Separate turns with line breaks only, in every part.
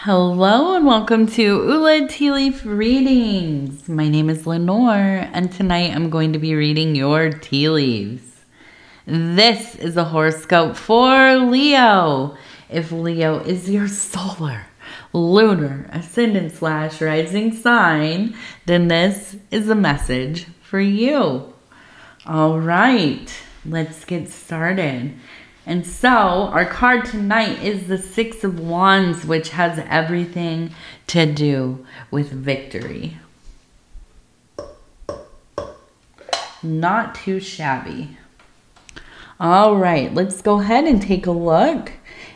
Hello and welcome to Ula Tea Leaf Readings. My name is Lenore and tonight I'm going to be reading your tea leaves. This is a horoscope for Leo. If Leo is your solar, lunar, ascendant / rising sign, then this is a message for you. All right, let's get started. And so, our card tonight is the Six of Wands, which has everything to do with victory. Not too shabby. All right, let's go ahead and take a look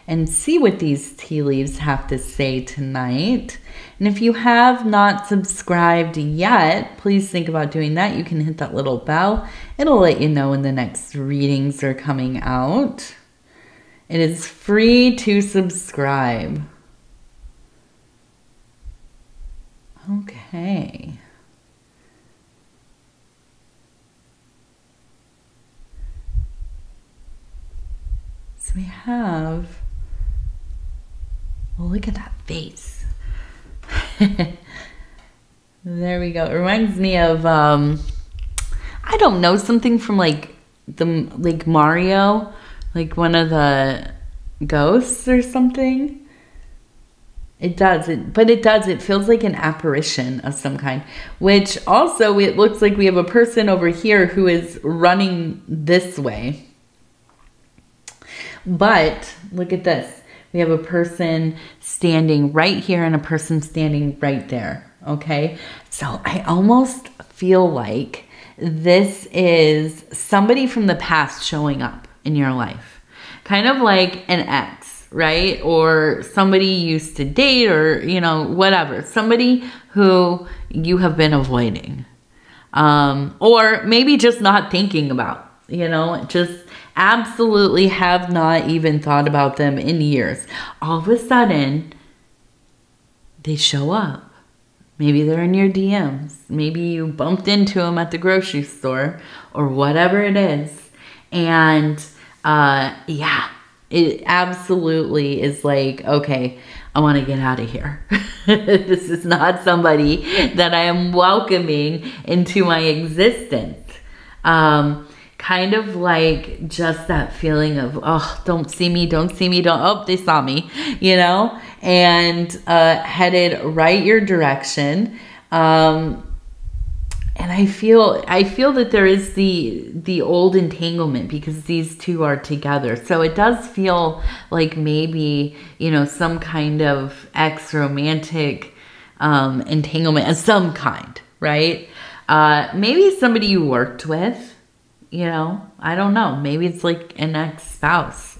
and see what these tea leaves have to say tonight. And if you have not subscribed yet, please think about doing that. You can hit that little bell. It'll let you know when the next readings are coming out. It is free to subscribe. Okay. So we have, well, look at that face. There we go. It reminds me of, I don't know, something from like Mario. Like one of the ghosts or something. It does. It feels like an apparition of some kind. Which also, it looks like we have a person over here who is running this way. But, look at this. We have a person standing right here and a person standing right there. Okay? So, I almost feel like this is somebody from the past showing up in your life. Kind of like an ex, right? Or somebody you used to date or, you know, whatever. Somebody who you have been avoiding. Or maybe just not thinking about, you know, just absolutely have not even thought about them in years. All of a sudden, they show up. Maybe they're in your DMs. Maybe you bumped into them at the grocery store or whatever it is. And yeah, it absolutely is like, okay, I want to get out of here. This is not somebody that I am welcoming into my existence. Kind of like just that feeling of, oh, don't see me, oh, they saw me, you know, and headed right your direction. And I feel that there is the old entanglement because these two are together. So it does feel like maybe, you know, some kind of ex-romantic entanglement of some kind, right? Maybe somebody you worked with, you know, I don't know. Maybe it's like an ex-spouse.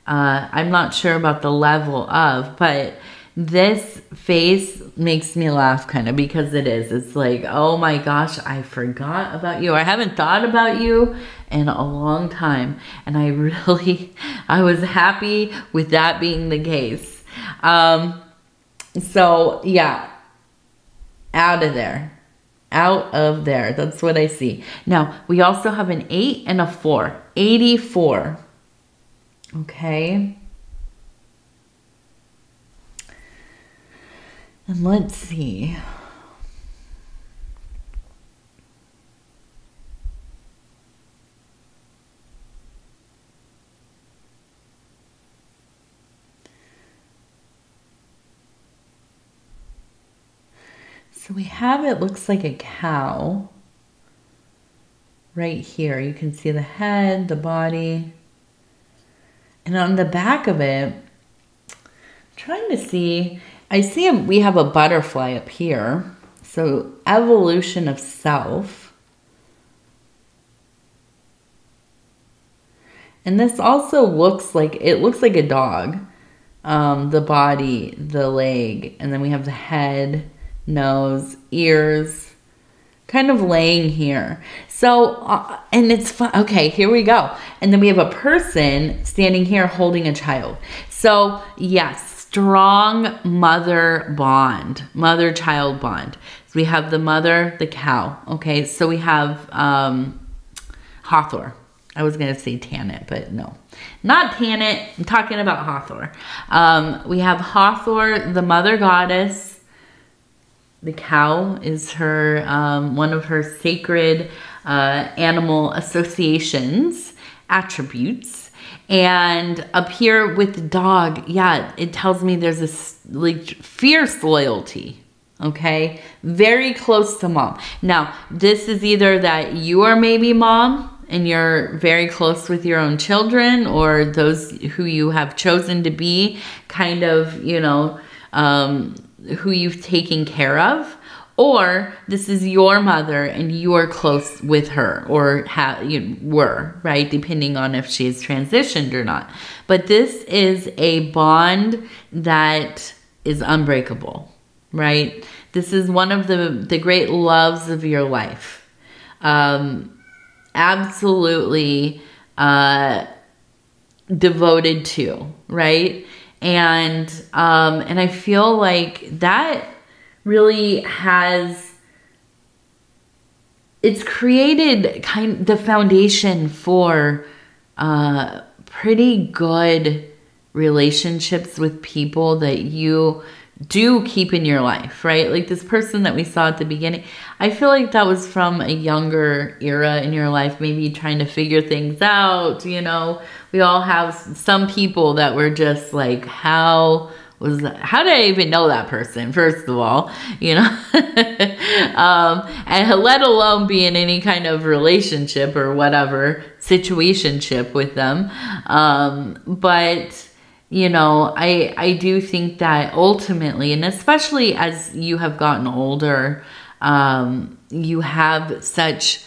I'm not sure about the level of, but this face makes me laugh kind of because it is. It's like, oh my gosh, I forgot about you. I haven't thought about you in a long time. And I was happy with that being the case. So yeah, out of there. Out of there. That's what I see. Now, we also have an 8 and a 4. 84. Okay. And let's see. So we have, it looks like a cow right here. You can see the head, the body. And on the back of it, I'm trying to see, I see we have a butterfly up here. So evolution of self. And this also looks like, it looks like a dog. The body, the leg, and then we have the head, nose, ears, kind of laying here. So, and it's fun. Okay, here we go. And then we have a person standing here holding a child. So yes, strong mother bond, mother-child bond. So we have the mother, the cow. Okay, so we have Hathor. I was going to say Tanit, but no. Not Tanit. I'm talking about Hathor. We have Hathor, the mother goddess. The cow is her one of her sacred animal associations, attributes. And up here with the dog, yeah, it tells me there's this like fierce loyalty. Okay, very close to mom. Now, this is either that you are maybe mom and you're very close with your own children, or those who you have chosen to be kind of, you know, who you've taken care of, or this is your mother and you are close with her, or you were, right? Depending on if she has transitioned or not. But this is a bond that is unbreakable. Right? This is one of the great loves of your life. Absolutely devoted to, right? And I feel like that really it's created the foundation for pretty good relationships with people that you do keep in your life, right? Like this person that we saw at the beginning, I feel like that was from a younger era in your life, maybe trying to figure things out, you know. We all have some people that were just like, how did I even know that person, first of all, you know? And let alone be in any kind of relationship or whatever, situationship with them. But you know, I do think that ultimately, and especially as you have gotten older, you have such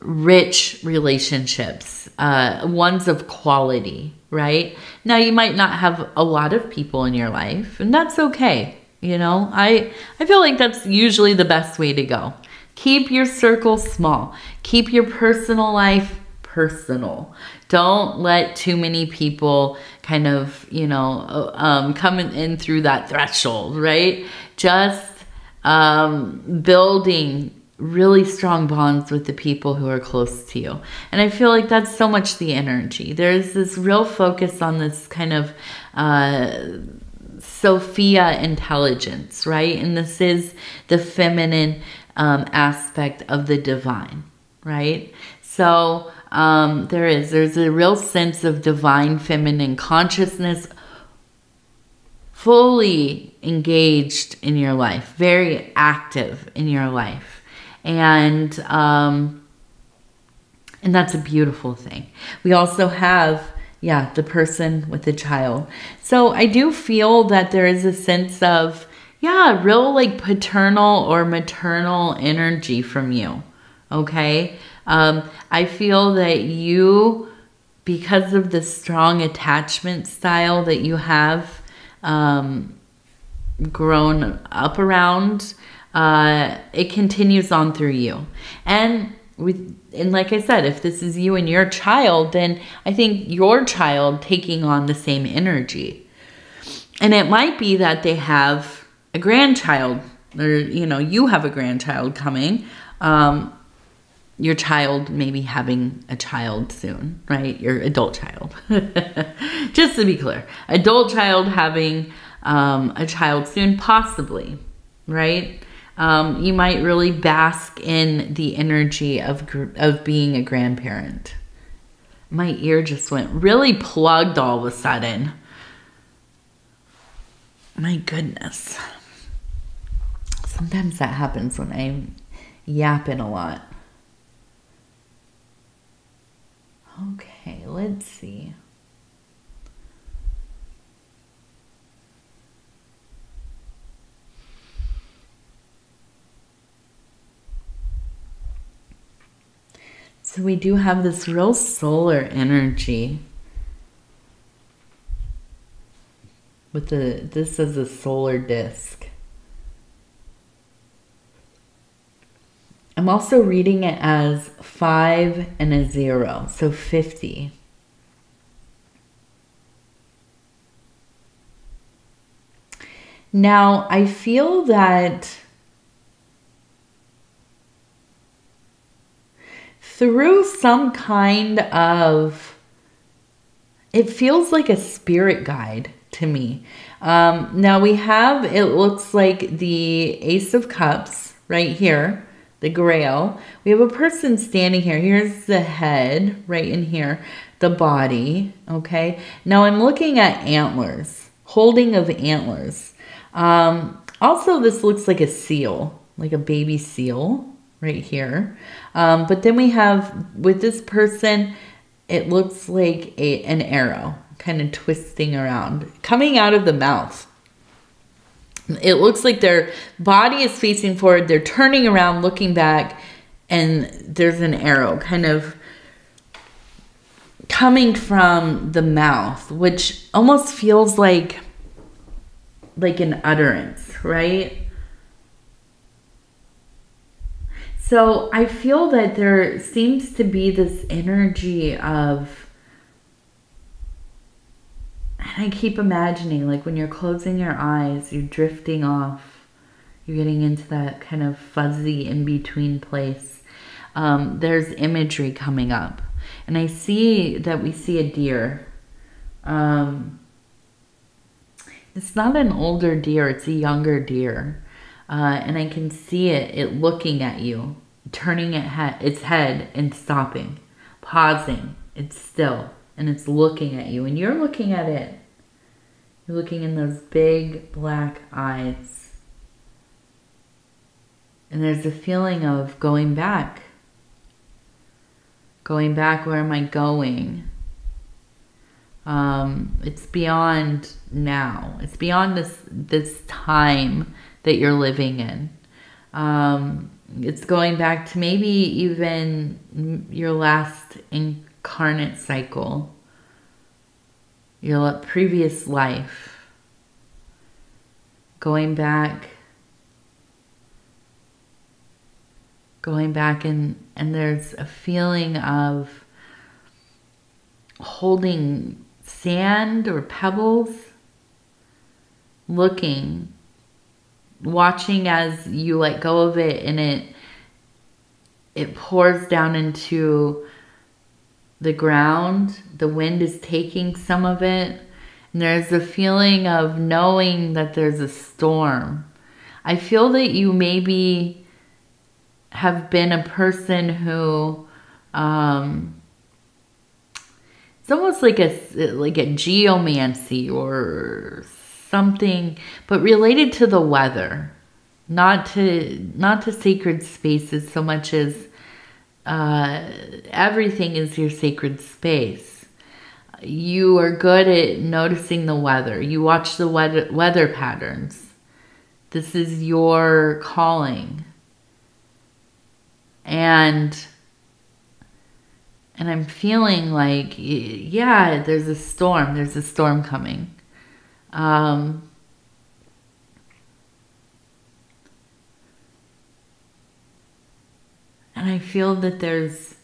rich relationships, ones of quality, right? Now, you might not have a lot of people in your life, and that's okay. You know, I feel like that's usually the best way to go. Keep your circle small. Keep your personal life personal. Don't let too many people kind of, you know, come in through that threshold, right? Just building really strong bonds with the people who are close to you. And I feel like that's so much the energy. There's this real focus on this kind of Sophia intelligence, right? And this is the feminine aspect of the divine, right? So there's a real sense of divine feminine consciousness fully engaged in your life, very active in your life. And that's a beautiful thing. We also have, yeah, the person with the child. So I do feel that there is a sense of, yeah, real like paternal or maternal energy from you. Okay. I feel that you, because of the strong attachment style that you have grown up around, it continues on through you. And like I said, if this is you and your child, then I think your child taking on the same energy. And it might be that they have a grandchild, or, you know, you have a grandchild coming. Your child maybe having a child soon, right? Your adult child. Just to be clear. Adult child having a child soon, possibly, right? You might really bask in the energy of being a grandparent. My ear just went really plugged all of a sudden. My goodness. Sometimes that happens when I'm yapping a lot. Okay, let's see. So we do have this real solar energy with this is a solar disc. I'm also reading it as 5 and a 0, so 50. Now, I feel that through some kind of, it feels like a spirit guide to me. Now we have, it looks like the Ace of Cups right here, the Grail. We have a person standing here. Here's the head right in here, the body, okay? Now I'm looking at antlers, holding of antlers. Also, this looks like a seal, like a baby seal right here. But then we have, with this person, it looks like an arrow kind of twisting around, coming out of the mouth. It looks like their body is facing forward. They're turning around, looking back, and there's an arrow kind of coming from the mouth, which almost feels like an utterance, right? So I feel that there seems to be this energy of, and I keep imagining, like when you're closing your eyes, you're drifting off, you're getting into that kind of fuzzy in-between place. There's imagery coming up. And I see that we see a deer. It's not an older deer, it's a younger deer. And I can see it looking at you, turning its head and stopping, pausing. It's still, and it's looking at you, and you're looking at it. You're looking in those big black eyes. And there's a feeling of going back. Going back, where am I going? It's beyond now. It's beyond this time that you're living in. It's going back to maybe even your last incarnate cycle, your previous life. Going back and there's a feeling of holding sand or pebbles, looking, watching as you let go of it, and it pours down into the ground. The wind is taking some of it, and there's a feeling of knowing that there's a storm. I feel that you maybe have been a person who it's almost like a geomancy or something, but related to the weather, not to sacred spaces so much as everything is your sacred space. You are good at noticing the weather. You watch the weather patterns. This is your calling. And I'm feeling like, yeah, there's a storm. There's a storm coming. And I feel that there's,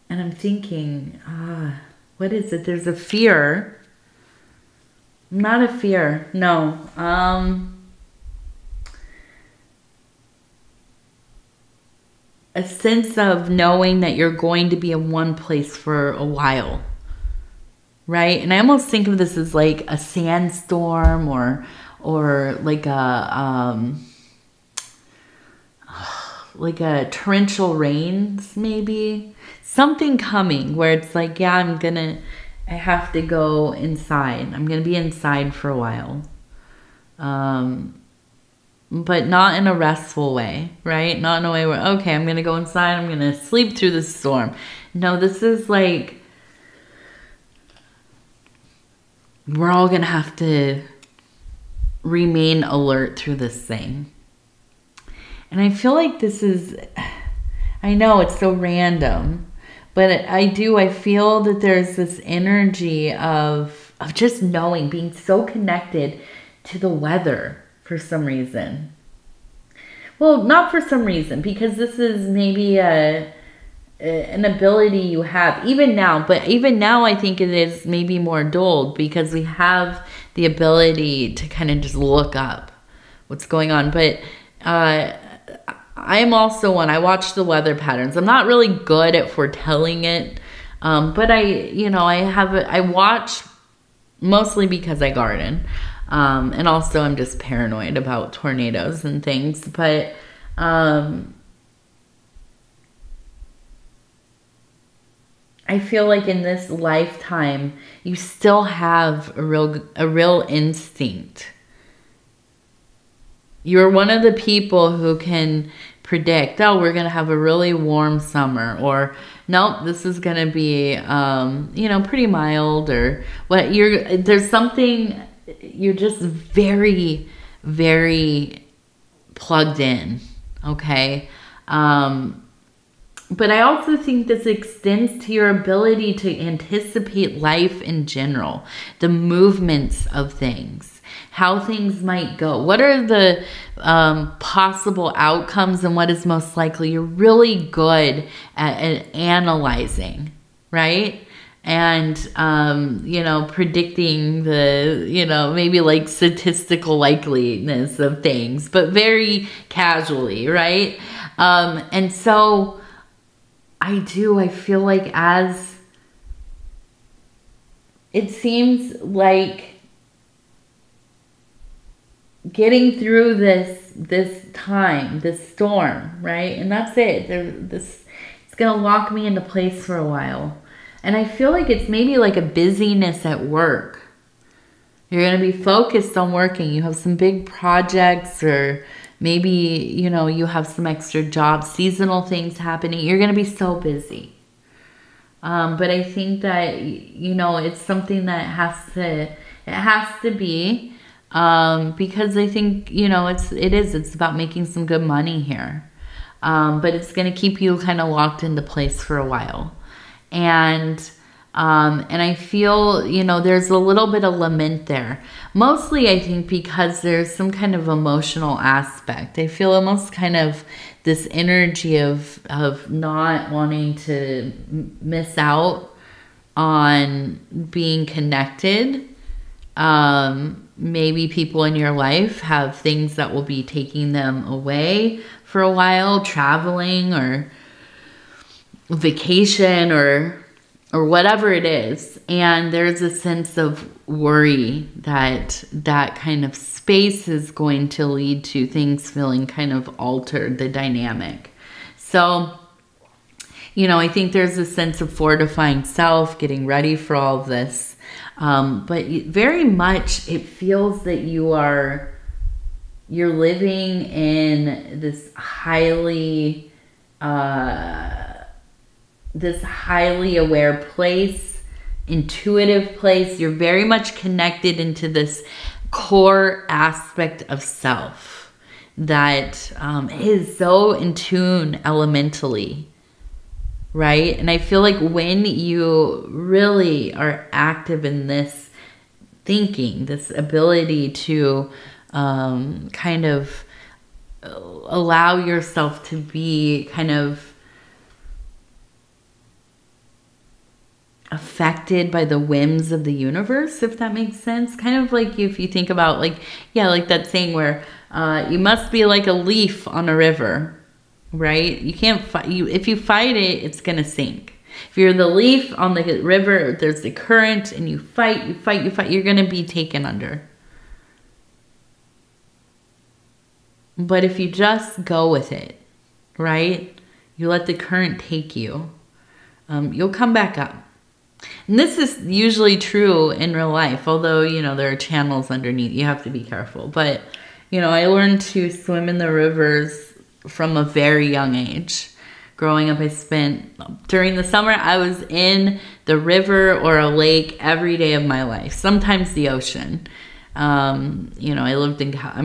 and I'm thinking, what is it? There's a fear. Not a fear, no. A sense of knowing that you're going to be in one place for a while, right? And I almost think of this as like a sandstorm or like a torrential rains, maybe. Something coming where it's like, yeah, I have to go inside. I'm going to be inside for a while. But not in a restful way, right? Not in a way where, okay, I'm going to go inside, I'm going to sleep through the storm. No, this is like, we're all going to have to remain alert through this thing. And I feel like this is, I know it's so random, but I feel that there's this energy of just knowing, being so connected to the weather. For some reason. Well, not for some reason, because this is maybe an ability you have even now, but even now I think it is maybe more dulled because we have the ability to kind of just look up what's going on. But I'm also one, I watch the weather patterns. I'm not really good at foretelling it. But I watch mostly because I garden. And also I'm just paranoid about tornadoes and things. But, I feel like in this lifetime, you still have a real instinct. You're one of the people who can predict, oh, we're going to have a really warm summer, or nope, this is going to be, pretty mild, or what. There's something, you're just very, very plugged in. Okay. But I also think this extends to your ability to anticipate life in general, the movements of things, how things might go. What are the possible outcomes and what is most likely? You're really good at analyzing, right? And, predicting the, maybe like statistical likeliness of things, but very casually, right? And so I feel like as it seems like getting through this time, this storm, right? And that's it. It's going to lock me into place for a while. And I feel like it's maybe like a busyness at work. You're going to be focused on working. You have some big projects, or maybe, you have some extra jobs, seasonal things happening. You're going to be so busy. But I think that, it's something that has to be, because I think, it's about making some good money here. But it's going to keep you kind of locked into place for a while. And I feel, there's a little bit of lament there. Mostly, I think, because there's some kind of emotional aspect. I feel almost kind of this energy of not wanting to miss out on being connected. Maybe people in your life have things that will be taking them away for a while, traveling or vacation or whatever it is. And there's a sense of worry that kind of space is going to lead to things feeling kind of altered, the dynamic. So, I think there's a sense of fortifying self, getting ready for all of this. But very much it feels that you're living in this highly aware place, intuitive place. You're very much connected into this core aspect of self that is so in tune elementally, right? And I feel like when you really are active in this thinking, this ability to kind of allow yourself to be kind of affected by the whims of the universe, if that makes sense. Kind of like if you think about like that saying where you must be like a leaf on a river, right? You can't fight. If you fight it, it's going to sink. If you're the leaf on the river, there's the current and you fight, you're going to be taken under. But if you just go with it, right? You let the current take you, you'll come back up. And this is usually true in real life, although, there are channels underneath. You have to be careful. But, I learned to swim in the rivers from a very young age. Growing up, during the summer, I was in the river or a lake every day of my life, sometimes the ocean. I'm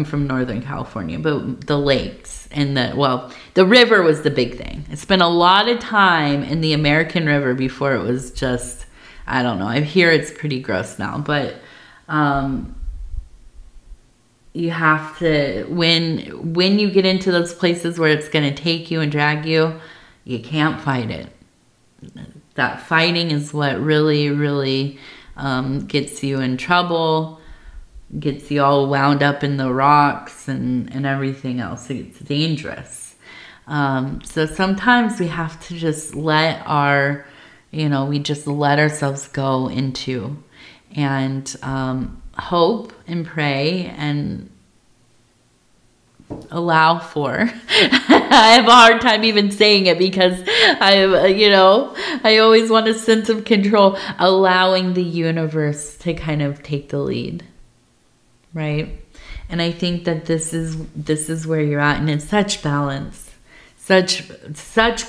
from Northern California, but the lakes and the river was the big thing. I spent a lot of time in the American River before it was just, I don't know. I hear it's pretty gross now, but you have to, when you get into those places where it's going to take you and drag you, you can't fight it. That fighting is what really, really gets you in trouble, gets you all wound up in the rocks and everything else. It's dangerous. So sometimes we have to just let our, we just let ourselves go into and hope and pray and allow for. I have a hard time even saying it because I always want a sense of control, allowing the universe to kind of take the lead, right? And I think that this is where you're at, and it's such balance, such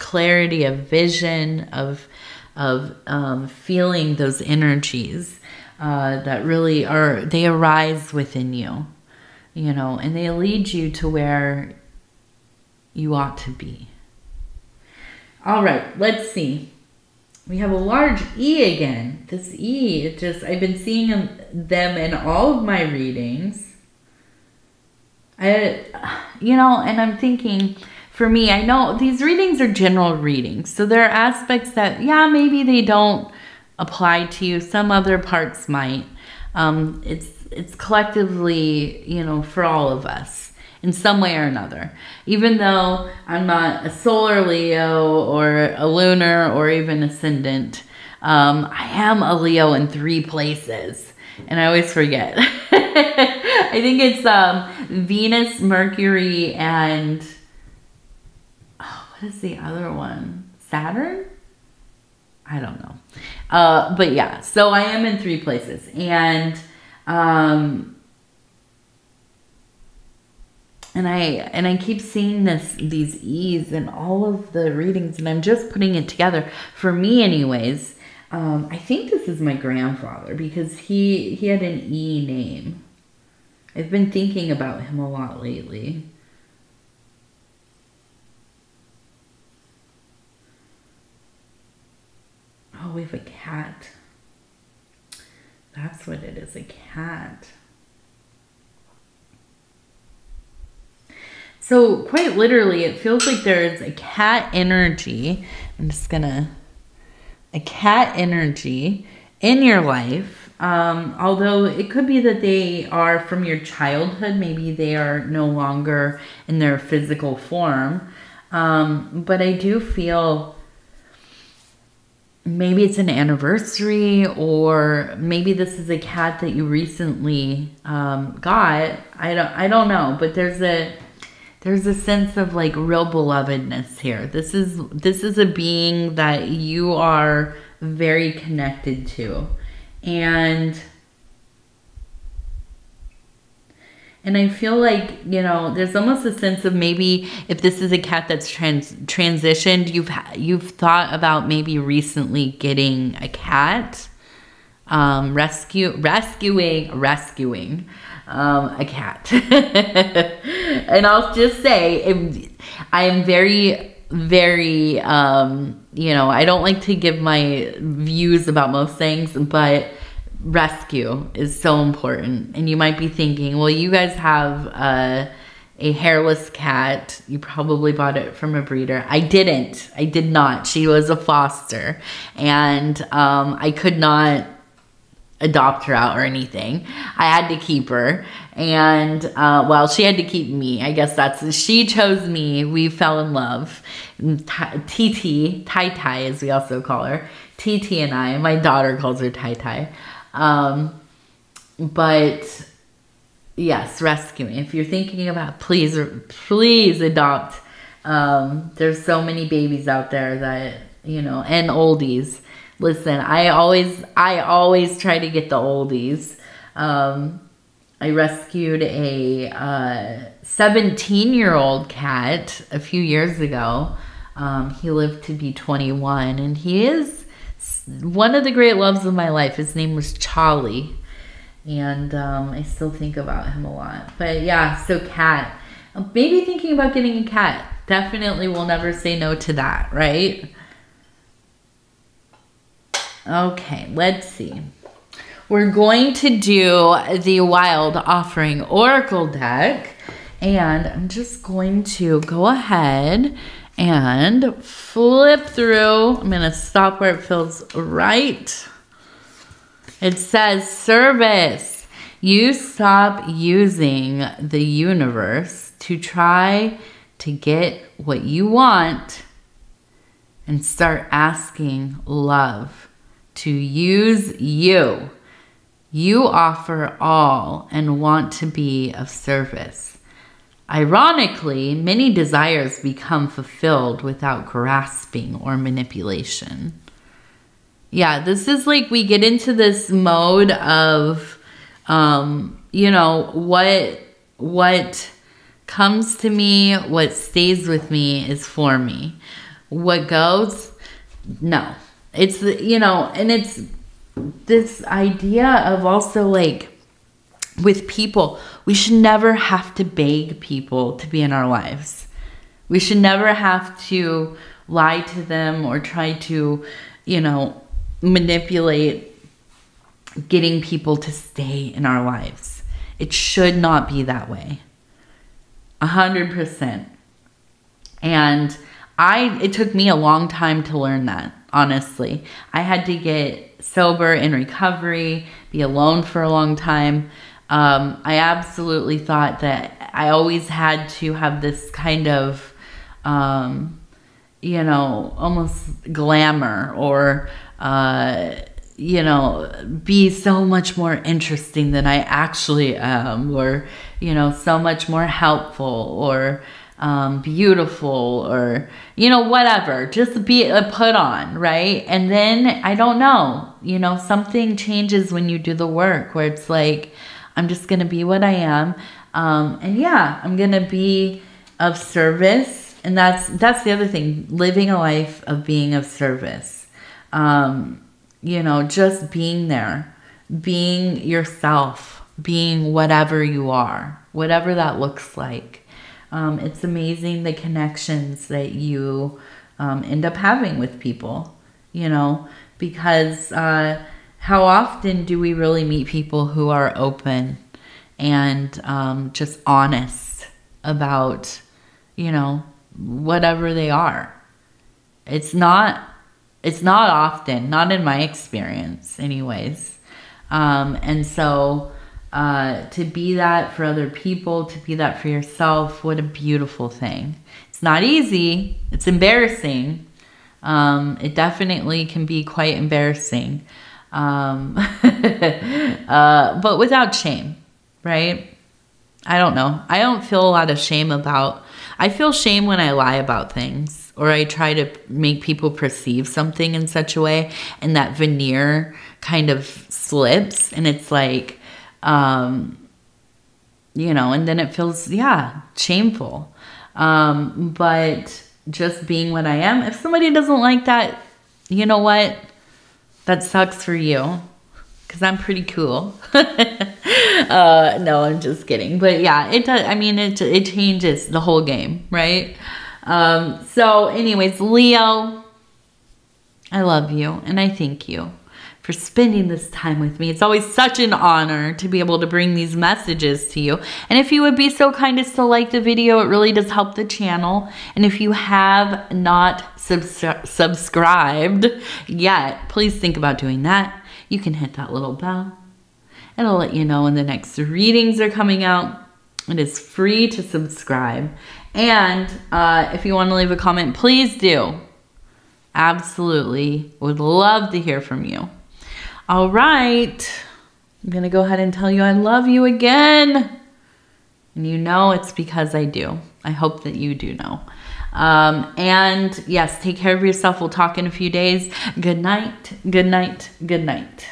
clarity of vision, of feeling those energies that really they arise within you. And they lead you to where you ought to be. All right, let's see. We have a large E again. This E, I've been seeing them in all of my readings. And I'm thinking, for me, I know these readings are general readings. So there are aspects that, maybe they don't apply to you. Some other parts might. It's collectively, for all of us in some way or another. Even though I'm not a solar Leo or a lunar or even ascendant, I am a Leo in 3 places. And I always forget. I think it's Venus, Mercury, and what is the other one? Saturn? I don't know. But yeah, so I am in 3 places. And I keep seeing these E's in all of the readings, and I'm just putting it together for me anyways. I think this is my grandfather because he had an E name. I've been thinking about him a lot lately. Oh, we have a cat. That's what it is, a cat. So quite literally, it feels like there's a cat energy. A cat energy in your life. Although it could be that they are from your childhood. Maybe they are no longer in their physical form. But I do feel maybe it's an anniversary, or maybe this is a cat that you recently got. I don't know, but there's a sense of like real belovedness here. This is a being that you are very connected to, and I feel like, there's almost a sense of maybe if this is a cat that's transitioned, you've thought about maybe recently getting a cat, rescuing a cat. And I'll just say, I am very, very, I don't like to give my views about most things, but rescue is so important. And you might be thinking, well, you guys have a hairless cat. You probably bought it from a breeder. I did not. She was a foster, and I could not adopt her out or anything. I had to keep her, and she had to keep me. I guess she chose me. We fell in love. TT, Tai, as we also call her, TT and I. My daughter calls her Tai. But yes, rescuing. If you're thinking about, please adopt. There's so many babies out there that, and oldies. Listen, I always try to get the oldies. I rescued a 17-year-old cat a few years ago. He lived to be 21, and he is one of the great loves of my life. His name was Charlie, and I still think about him a lot. But yeah, so cat. Maybe thinking about getting a cat. Definitely will never say no to that, right? Okay, let's see. We're going to do the Wild Offering Oracle deck, and I'm just going to go ahead and flip through. I'm going to stop where it feels right. It says service. You stop using the universe to try to get what you want and start asking love to use you. You offer all and want to be of service. Ironically, many desires become fulfilled without grasping or manipulation. Yeah, this is like we get into this mode of, you know, what comes to me, what stays with me is for me. What goes, no. It's, you know, and it's this idea of also like with people, we should never have to beg people to be in our lives. We should never have to lie to them or try to, you know, manipulate getting people to stay in our lives. It should not be that way. 100%. And it took me a long time to learn that, honestly. I had to get sober in recovery, be alone for a long time. I absolutely thought that I always had to have this kind of, you know, almost glamour or, you know, be so much more interesting than I actually am, or, you know, so much more helpful or beautiful, or, you know, whatever. Just be a put on, right? And then, I don't know, you know, something changes when you do the work where it's like, I'm just going to be what I am. And yeah, I'm going to be of service. And that's the other thing, living a life of being of service. You know, just being there, being yourself, being whatever you are, whatever that looks like. It's amazing the connections that you end up having with people, you know, because how often do we really meet people who are open and just honest about, you know, whatever they are? It's not often, not in my experience anyways. And so to be that for other people, to be that for yourself, what a beautiful thing. It's not easy. It's embarrassing. It definitely can be quite embarrassing. But without shame, right? I don't know. I don't feel a lot of shame I feel shame when I lie about things, or I try to make people perceive something in such a way, and that veneer kind of slips, and it's like, you know, and then it feels, yeah, shameful. But just being what I am, if somebody doesn't like that, you know what? That sucks for you, because I'm pretty cool. No, I'm just kidding. But yeah, it does. I mean, it changes the whole game, right? So anyways, Leo, I love you and I thank you for spending this time with me. It's always such an honor to be able to bring these messages to you. And if you would be so kind as to like the video, it really does help the channel. And if you have not subscribed yet, please think about doing that. You can hit that little bell. It'll let you know when the next readings are coming out. It is free to subscribe. And if you want to leave a comment, please do. Absolutely. Would love to hear from you. All right. I'm going to go ahead and tell you I love you again. And you know it's because I do. I hope that you do know. And yes, take care of yourself. We'll talk in a few days. Good night. Good night. Good night.